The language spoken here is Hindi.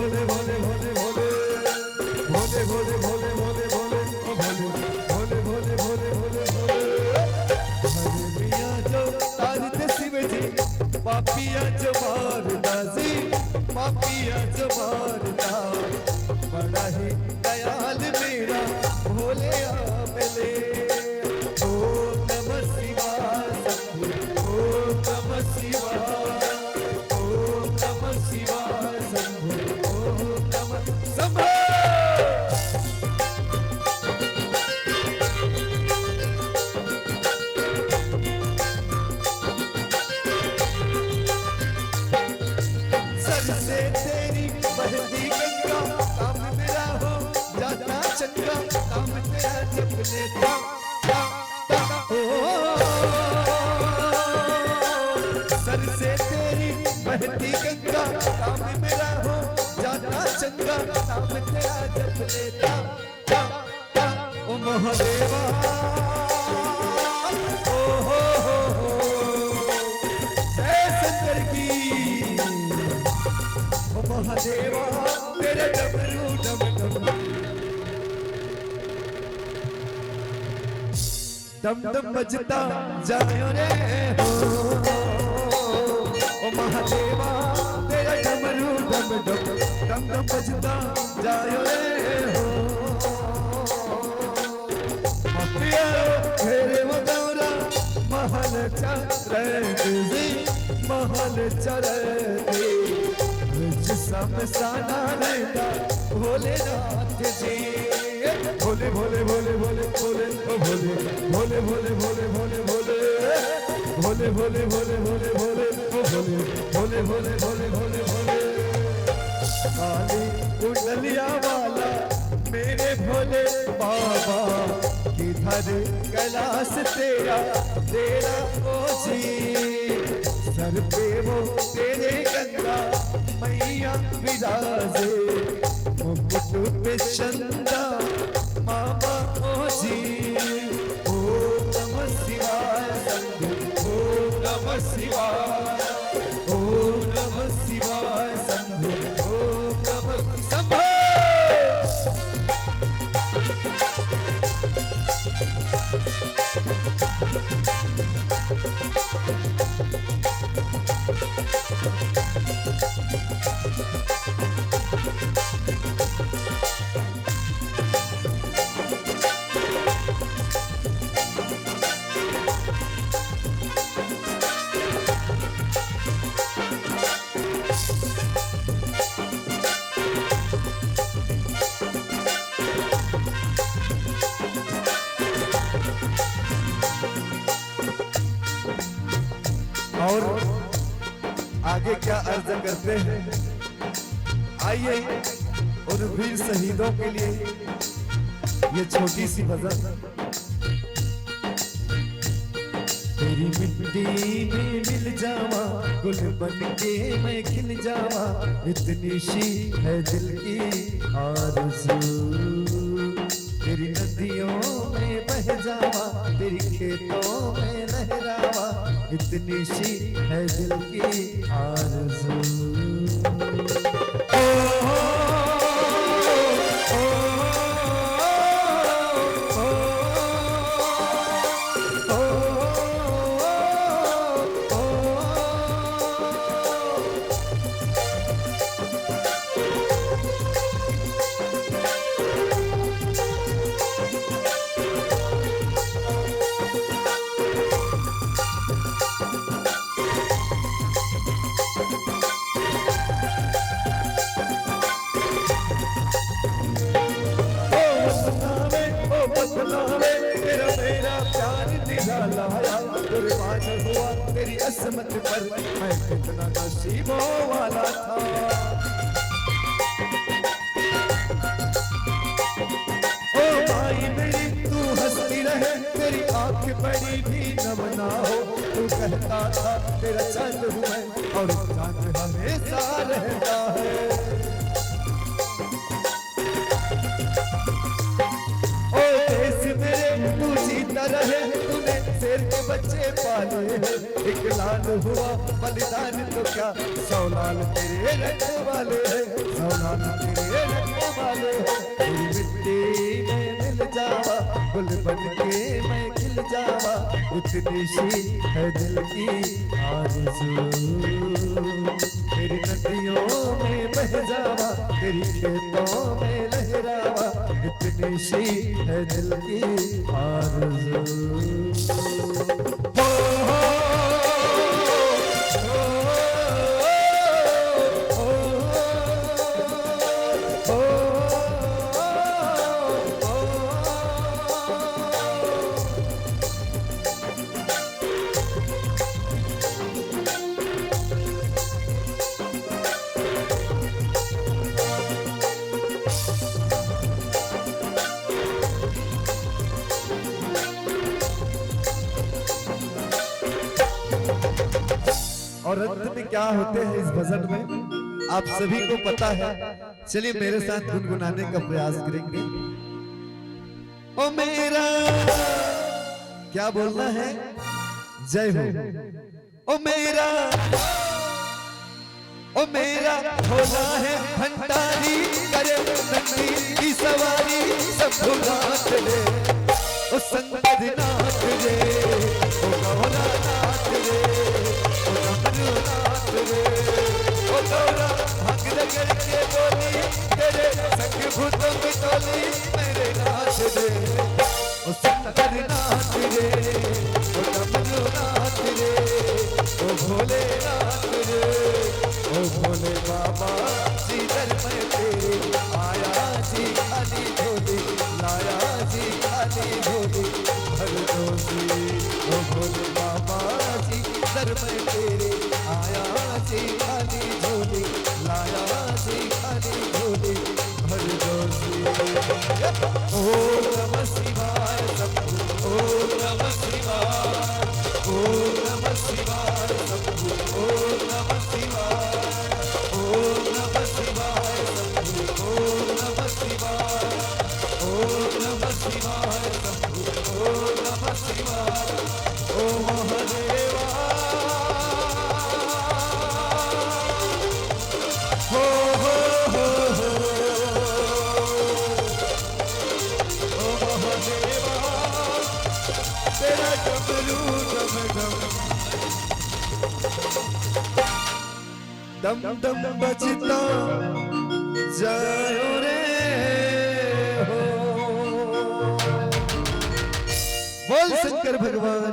भोले भोले भोले भोले भोले भोले भोले भोले भोले ओ भोले भोले भोले भोले भोले हरे मियाँ जो तारते शिव जी पापिया जो मारदा जी पापिया जो मारदा बड़ा ही दयाल मेरा भोले मिले ओम नमः शिवाय शंभु ओम नमः शिवाय ओम नमः शिवाय शंभु ओम नमः शंभु सर से तेरी बहती गंगा काम मेरा हो जाता चंगा काम तेरा जप लेता सर से तेरी बहती गंगा काम मेरा हो जाता चंगा काम तेरा जप लेता ओ महादेवा ओ हो जय शंकर की ओ महादेवा तेरे डमरू डम डम डम डम बजता जायो रे हो ओ महादेवा तेरा डमरू डम डम डम डम बजता जायो रे हो पियारो तेरे मगौरा महल चढ़े महल चढ़े समसाना रहता भोलेनाथ जी भोले भोले भोले भोले भोले ओ भोले भोले भोले भोले भोले भोले भोले भोले भोले भोले ओ भोले भोले भोले भोले भोले काली कुंडलिया वाला मेरे भोले बाबा किधर कैलाश तेरा तेरा ओसी सर पे वो तेरे गंगा मैया विराजे मुकुट पे चंदा मामा ओजी ओम नमः शिवाय शंभु ओम नमः शिवाय ओम नमः शिवाय शंभु ओम नमः शंभु और आगे क्या अर्ज करते हैं आइए उन वीर शहीदों के लिए ये छोटी सी भजन तेरी मिट्टी में मिल जावा गुल बन के मैं खिल जावा इतनी सी है दिल की आरज़ू तेरी नदियों में बह जावा तेरी खेतों में लहरावा इतनी सी है दिल की आरज़ू हुआ तेरी असमत पर मैं कितना नसीबों वाला था ओ भाई मेरी तू हंसती रहे तेरी आंख बड़ी भी नम ना हो तू कहता था तेरा चांद हूँ मैं और चांद हमेशा रहता है ओ देश मेरे तू जीता रहे तूने शेर के बच्चे तेरे पाले, एक लाल हुआ बलिदान तो क्या 100 लाल तेरे रखने वाले हैं, 100 लाल तेरे रखने वाले हैं। तेरी मिट्टी में मिल जावा, गुल बन के मैं खिल जावा, इतनी सी है दिल की आरज़ू। तेरी नदियों में बह जावा, तेरी खेतों में लहरावा, इतनी सी है दिल की आरज़ू। और अंत में क्या होते हैं इस भजन में आप सभी को पता है। चलिए मेरे साथ गुनगुनाने का प्रयास करेंगे। ओ मेरा क्या बोलना है, जय हो। ओ मेरा भोला है भंडारी, करे नंदी की सवारी, सब भुला चले ओ संगत नाथ रे, ओ गौरा नाथ रे, नाथ रे, ओ गौरा भंग रगड़ के बोली, तेरे संग भूतों की टोली, मेरे नाथ रे, ओ शंकर नाथ रे, ओ डमरू नाथ रे, ओ भोले नाथ रे, ओ भोले बाबा श्रीधर मैं तेरे आया जी खाली झोली, लाया जी खाली झोली भर दोषी। ओ भोले बाबा श्रीधर मैं तेरे आया जी खाली झोली, लाया जी खाली झोली भर दोषी। ओम नमः शिवाय शंभु, ओम नमः शिवाय, ओम नमः शिवाय शंभु, ओम नमः शिवाय, ओम नमः शिवाय शंभु, ओम नमः शिवाय, ओम नमः शिवाय शंभु, ओम नमः शिवाय, ओम महादेवा। हो हो हो हो, ओ महादेवा तेरा डमरू डम डम डम बजता जायो रे हो। बोल शंकर भगवान